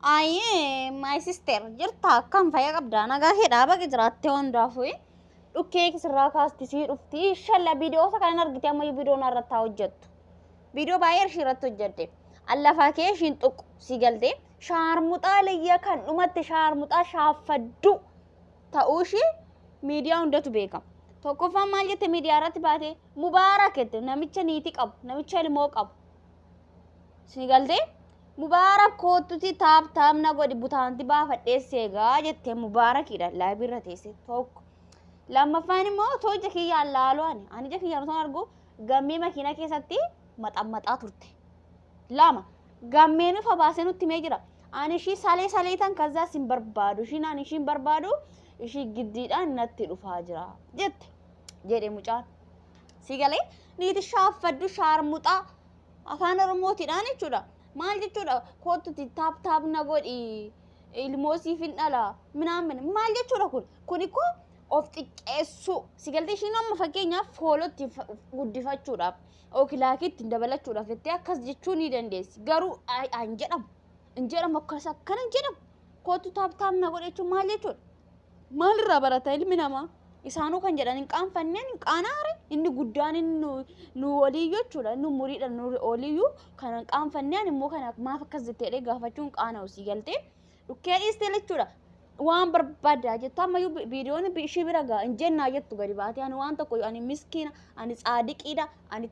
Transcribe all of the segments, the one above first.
Aye, my sister, jirta kam faya qabda nagaa hidhaa jiraatte hundaafuu dhukkee kisirraa kaastisii dhufti shalla viidiyoo isa kan argite amma viidiyoo narratti hojjettu viidiyoo baay'ee ishee irratti hojjette allafaa kee ishiin tuqu si galte shaarmuxaa layya kan dhumatte shaarmuxaa shaaffaddu ta'uu ishee miidiyaa hundatu beekama tokkoffaan maal jette miidiyaa irratti baate mubaarak jette namicha niitii qabu namicha ilmoo qabu si galte Mubarak kootuti taap na godi butaanti baafadheesse egaa jettee Mubarakidha laayibirra teesse tokko lammaffaan immoo tooja kiyyaan laalu'ani ani ija kiyyaan osoo argu gammee makiinaa keessatti maxammaxaa turte lama gammeen ufa baasee nutti mee jira ani ishii salee tan kazzaa sin barbaadu ishiin ani ishiin barbaadu ishii giddiidhaan natti dhufaa jira jette jedhe mucaan si galee niiti shaaffaddu shaarmuxaa afaan oromootiidhaan jechuudha maal jechuudha kootuti taap na godhi ilmoo siifin dhala minaamin maal jechuudha kun ikko of xiqqeessu si galte ishiin amma fakkeenyaaf foolotti guddifachuudhaaf ookilaakiitti dabalachuudhaaf jettee akkas jechuu ni dandeessi garuu an jedhamu akkas akkana jedhamu kootu taap na godhi jechuun maal jechuudha maalirraa barata ilmi namaa isaanuu kan jedhan hin qaanfanneen hin qaanaare inni guddaan nu waliyyuu jechuudha inni umuriidha nu waliyyuu kan qaanfanneen immoo kana maaf akkas jetteedhe gaafachuun qaana'u si galtee dhukkee dhiistee jechuudha waan barbaadaa jettu ammayyuu viidiyoon ishii bira gaa hin jennaa jettu gadi baatee ani waan tokko ani miskiina ani tsaadiqiidha ani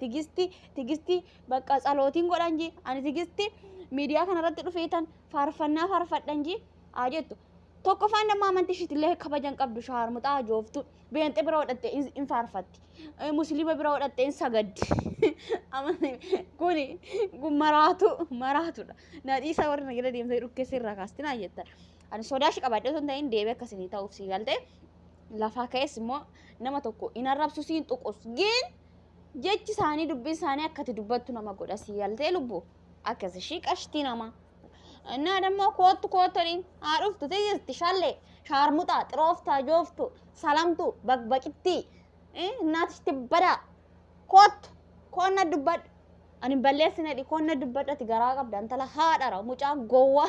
tigistii bakka tsalootiin godhan jee ani tigistii miidiyaa kanarratti dhufeetan faarfannaa faarfadhan jee jettu tokko faan nama amantii ishiitillee kabajan qabdu shaarmuxaa jooftu beenxee bira hodhatte in faarfatti musliima bira hodhatte in sagaddi kuni maraatudha nadhiisa warri nagada deemtee dhukkeessa irraa kaastinaa jettan ani sodaa shi qabaadhe osoo hin ta'in deebii akkasii ta'uuf si galte lafaa ka'es immoo nama tokko in arrabsu siin tuqus gin jechi isaanii dubbii isaanii akkati dubbattu nama godha si galtee lubbu akkasi shi qashtii nama እና ደግሞ ኮቶሪን አሩፍቱ ትይስት ሻሌ ሻርሙጣ ጥሮፍታ ጆፍቱ ሰላምቱ በቅበቂቲ እናትሽ ትበዳ ኮነ ድበድ ani balleessine di konna dubbadhati garaa qabdan tala haadhara mucaa gowwa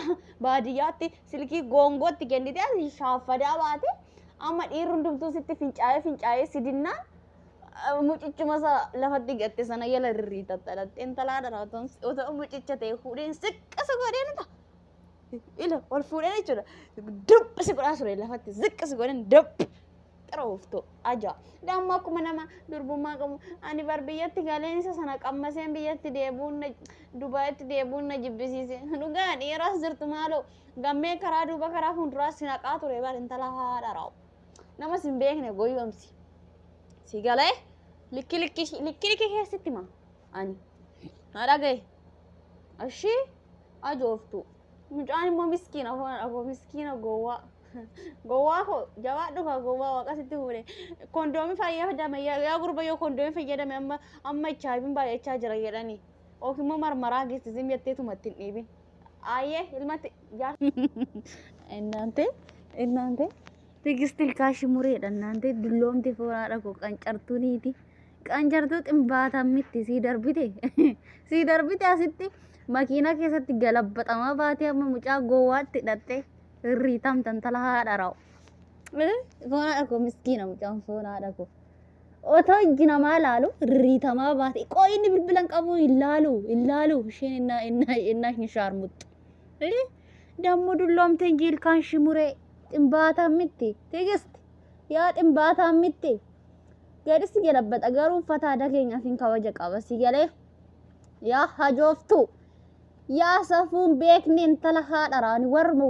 baadiyyaatti silkii goongootti kennite asi shaaffadaa baate amma dhiirri hundumtuu sitti fincaa'ee sidinnaa mucichuma lafatti gatte sana yala rirriitattadhatte intala haadhara otoo mucicha ta'e fuudheen siqqasa godheenita ila ol fuudheen jechuudha dubbisi godhaa ture lafatti ziqqisi godheen dubbi xarooftu ajaa damma akkuma nama durbummaa qabu ani bar biyyatti galeen isa sana qammaseen biyyatti deebuun Dubaayitti deebuun na jibbisiise dhugaa dhiiraas jirtu maaloo gammee karaa duuba karaa fuulduraas si naqaa ture bar intala haadhara nama sin beekne goyyomsi si galee likki keessatti ma ani haadha gahe ashii ajooftu mucaan immoo miskiina gowwaa ko jabaadhu ka gowwaa waaqasitti fuudhe kondoomii fayyadame yaa gurba yoo kondoomii fayyadame amma ichaafin baay'achaa jira jedhanii ookimmoo marmaraa geessisim jetteetumatti hin dhiibin ayyee ilmatti እናንተ ትግስት ልካሽ ሙሬዳ እናንተ ድሎምቲ ፎራዳ ኮ ቀንጨርቱኒቲ ቀንጨርቱ ጥምባታ ሚቲ ሲደርቢቴ አሲቲ መኪና ከሰት ገለበጠማ ባቴ ሙጫ ጎዋት ደጤ ሪታም ተንተላ ዳራው ፎራዳ ኮ ምስኪና ሙጫን ፎራዳ ኮ ኦቶ እጅና ማላሉ ሪታማ ባቴ ቆይን ብልብለን ቀቡ ይላሉ ሽንና እና ሽሻርሙት ደሞ ድሎምቲ እንጂል ካንሽ ሙሬ ጥምባታ ሚቲ ትግስት ያ ጥምባታ ሚቲ ገድስ ገለበጠ ገሩ ፈታ ደገኛ ሲን ከወጀ ቀበስ ይገለ ያ ሀጆፍቱ ያ ሰፉን ቤክኒን ተለሃ ዳራኒ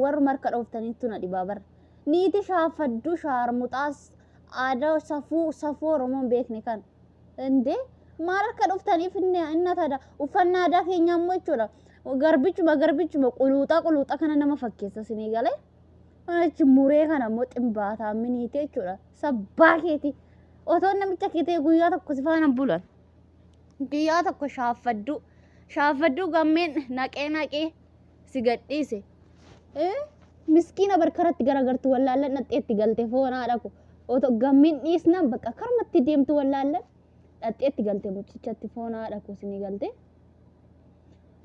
ወር መርከድ ኦፍተኒቱና ዲባበር ኒቲ ሻፈዱ ሻርሙጣስ አዳው ሰፉ ሮሞን ቤክኒ ካን እንዴ ማርከድ ኦፍተኒ ፍነ እናታዳ ኡፈና ዳከኛ ሞቹላ ገርብቹ ቁሉጣ ከነ ነማ ፈኬሰ ሲኒ ገለ አች ሙሬ ከነ ሞ ጥምባታ ሚኒቴ ቹላ ሰባኬቲ otoon namicha kitee guyyaa tokko sifaana bulan guyyaa tokko shaaffaddu gammeen naqee si gadhiise miskiina barkaratti garagartu wallaallan dhaxxeetti galte foonaadha ko oto gammeen dhiisnaan bakka karmatti deemtu wallaallan dhaxxeetti galte mucichatti foonaadha ko sini galte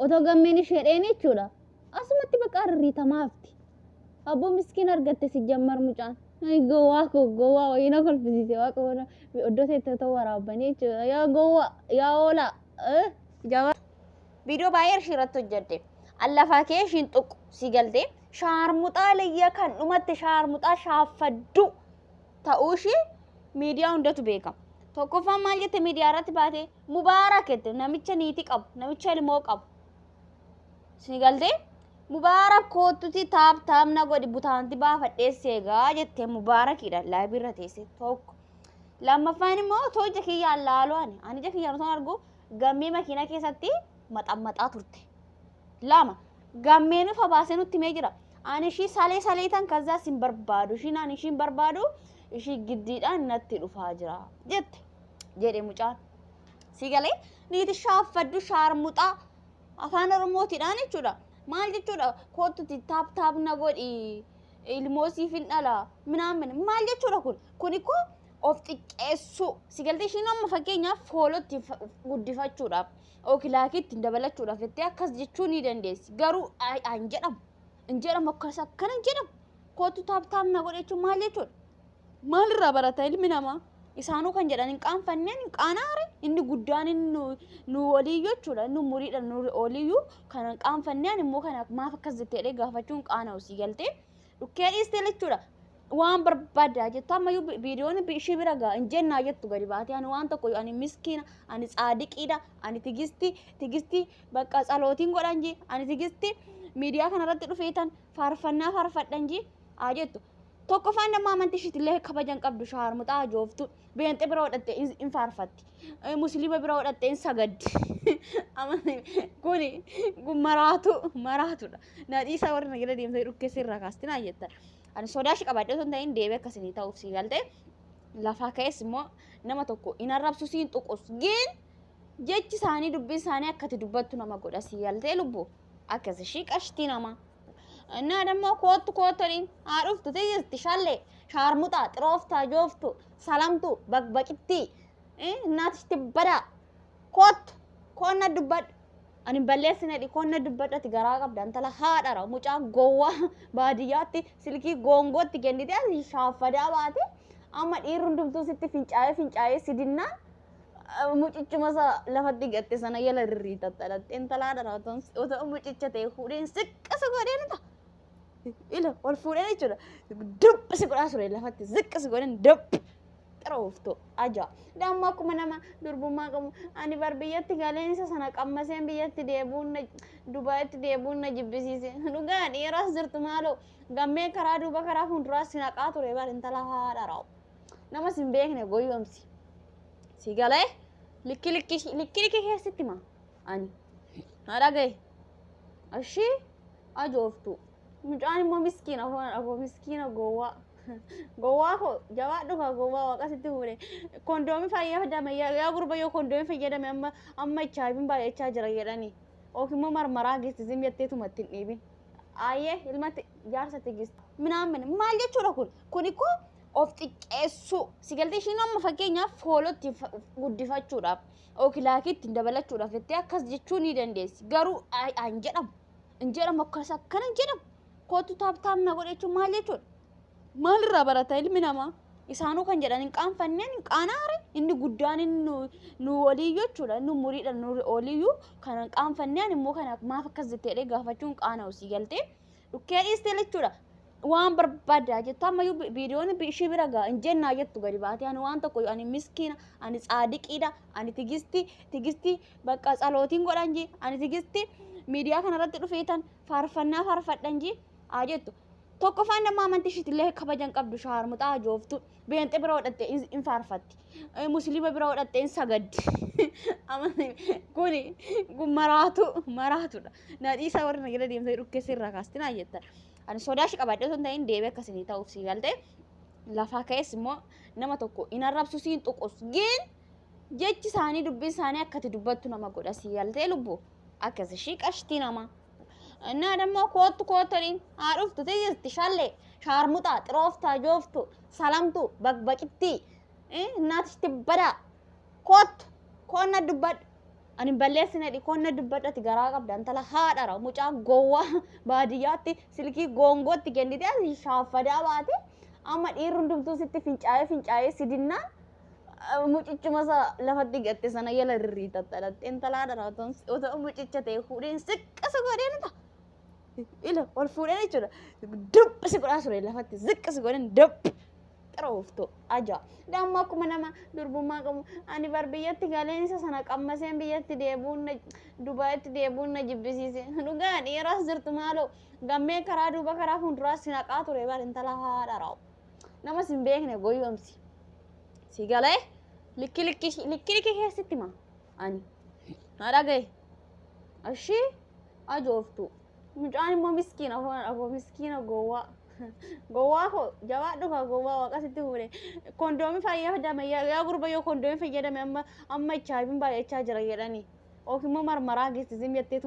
oto gammeen ishee dheeni jechuudha أسمتي بقى الريتا مافتي أبو مسكين أرجعت سجمر مجان جوا وينا كل في زي واكو ونا بيودوه تتوارا بني يا جوا يا ولا جوا فيديو باير شيرتو جدي الله فاكيشين تك سيجلدي شارموتا ليا كان نمت شارموتا شافدو تاوشي ميديا وندتو بيكم توقفا مال جت ميديا رات باتي مبارك ات نمچ نيتي قب نمچ لمو قب سيجلدي مبارك كوتتي تاب نا غودي بوتانتي با فديسيغا جت مبارك يدا لا بيرتيسي توك لما فاني مو تو جكي يالالو اني جكي يانو ارغو غمي ماكينا كيساتي مطمطا تورتي لاما غمينو فباسنو تيميجرا اني شي سالي تان كذا سين بربادو شي ناني شي بربادو شي جديدان نتي دفاجرا جت جيري مچان سيغلي نيتي شافدو شارموطا afaan oromootiidhaan jechuudha maal jechuudha kootuti taap na godhi ilmoosii fin dhala minaamin maal jechuudha kun ikko of xiqqeessu sigaltee ishiin amma fakkeenyaaf foolotti guddifachuudhaaf ookilaakiitti dabalachuudhaaf jettee akkas jechuu ni dandeessi garuu hin jedhamu akkas akkana hin jedhamu kootu taap na godhi jechuun maal jechuudha maalirraa barata ilmi namaa isaanuu kan jedhan hin qaanfanneen hin qaanaare inni guddaan nu waliyyuu jechuudha nu muriidha nu oliyyuu kan hin qaanfanneen immoo kana maaf akkas jetteedhee gaafachuun qaana'u si galtee dhukkee dhiistee jechuudha waan barbaadaa jettu ammayyuu viidiyoon ishii bira gaa hin jennaa jettu gadi baatee ani waan tokko ani miskiina ani tsaadiqiidha ani tigistii bakka tsalootiin godhan jee ani tigistii miidiyaa kanarratti dhufeetan faarfannaa faarfadhan jee jettu tokko faan nama amantii ishitiillee kabajan qabdu shaarmuxaa jooftu beenxee bira hodhatte in faarfatti musliima bira hodhatte in sagaddi kuni maraatudha nadhiisa warri nagada deemtee dhukkeessa irraa kaastinaa jettan ani sodaashi qabadhe osoo hin ta'in deebii akkasii ta'uuf si galtee lafaa ka'es immoo nama tokko in arrabsu siin tuqus gin jechi isaanii dubbiin isaanii akkati dubbattu nama godha si galtee lubbu akkas ishii qashtii nama እና ደግሞ ኮቶሪን አሩፍቱ ትይዝት ሻሌ ሻርሙጣ ጥሮፍታ ጆፍቱ ሰላምቱ በቅቲ እናትሽ ትበዳ ኮነ ድበድ ani balleessine di konna dubbadhati garaa qabda antala haadhara mucaa gowwa baadiyyaatti silkii goongootti kennite asi shaaffadaa baate amma dhiirri hundumtuu sitti fincaa'ee sidinnaan mucichuma isa lafatti gatte sana yala rirriitattadhatte intala haadhara otoo mucicha ta'e fuudheen siqqasa godheen ta'a ila ol fuudheen jechuudha dubbisi godhaa ture lafatti ziqqasi godheen dubbi xarooftu aja damma akkuma nama durbummaa qabu ani bar biyyatti galeen isa sana qammaseen biyyatti deebuun Dubaayitti deebuun na jibbisiise dhugaa dhiiraas jirtu maaloo gammee karaa duuba karaa fuulduraas si naqaa ture bar intala haadhara nama sin beekne goyyomsi si galee likki keessatti ma ani haadha gahe ashii ajooftu mucaan immoo miskiina gowwaa ko jawaadhu ka gowwaa waaqasitti fuudhe kondoomi fayyadame yaa gurba yoo kondoomi fayyadame amma ichaabin baay'achaa jira jedhanii ookimmoo marmaraa geessisim jetteetumatti hin dhiibin ayyee ilmatti jaarsatti geessi minaamin maal jechuudha kun ikko of xiqqeessu sigaltee ishiin amma fakkeenyaaf foolotti guddifachuudhaaf ookilaakiitti dabalachuudhaaf jettee akkas jechuu ni dandeessi garuu hin jedhamu akkas akkana hin jedhamu kootu taaptaamna godhe jechuun maal jechuudha maalirraa barata ilmi namaa isaanuu kan jedhan hin qaanfanneen hin qaanaare inni guddaan nu waliyyuu jechuudha nu muriidha nu oliyyuu kan hin qaanfanneen immoo kana maaf akkas jetteedhee gaafachuun qaana'u si galtee dhukkee dhiistee jechuudha waan barbaadaa jettu ammayyuu viidiyoon ishii bira gaa hin jennaa jettu gadi baatee ani waan tokko ani miskiina ani tsaadiqiidha ani tigistii bakka tsalootiin godhan jee ani tigistii miidiyaa kanarratti dhufeetan faarfannaa faarfadhan jee jettu tokko faan nama amantii ishitiillee kabajan qabdu shaarmuxaa jooftu beenxee bira hodhatte in faarfatti musliima bira hodhatte in sagaddi kuni maraatudha nadhiisa warri nagada deemtee dhukkeessa irraa kaastinaa jettan ani sodaashi qabadhe osoo hin ta'in deebii akkasii ta'uuf si galtee lafaa ka'es immoo nama tokko in arrabsu siin tuqus gin jechi isaanii dubbiin isaanii akkati dubbattu nama godha si galtee lubbu akkas ishii qashtii nama እና ደግሞ ኮቶሪን አሩፍቱ ትይዝት ሻሌ ሻርሙጣ ጥሮፍታ ጆፍቱ ሰላምቱ በቅቲ እናትሽ ትበዳ ኮነ ድበድ Ani balleessine dhikoonna dubbadhati garaa qabda intala haadhara mucaa gowwaa baadiyyaatti silkii goongootti kennite asi shaaffadaa baate amma dhiirri hundumtuu sitti fincaa'ee sidinnaan mucichuma lafatti gatte sana yala rirriitattadhatte intala haadhara otoo mucicha ta'e fuudheen ziqqasa godheen ta'a. Ila ol fuudheen jechuudha dubbisi godhaa ture lafatti ziqqasi godheen dubbi xarooftu aja. Damma akkuma nama durbummaa qabu ani bar biyyatti galeen isa sana qammaseen biyyatti deebuun Dubaayitti deebuun na jibbisiise. Dhugaa dhiiraas jirtu maaloo gammee karaa duuba karaa fuulduraas si naqaa ture bar intala haadhara. Nama sin beekne goyyomsi. Si galee likki keessatti ma ani haadha gahe ashii ajooftu. Mucaan immoo miskiina gowwaa. Gowwaa ko jawaadhu ka gowwaa waaqasitti fuudhe kondoomii fayyadame yaa gurba yoo kondoomii fayyadame amma HIV baay'achaa jira jedhanii. Ookimmoo marmaraa geessisim jetteetu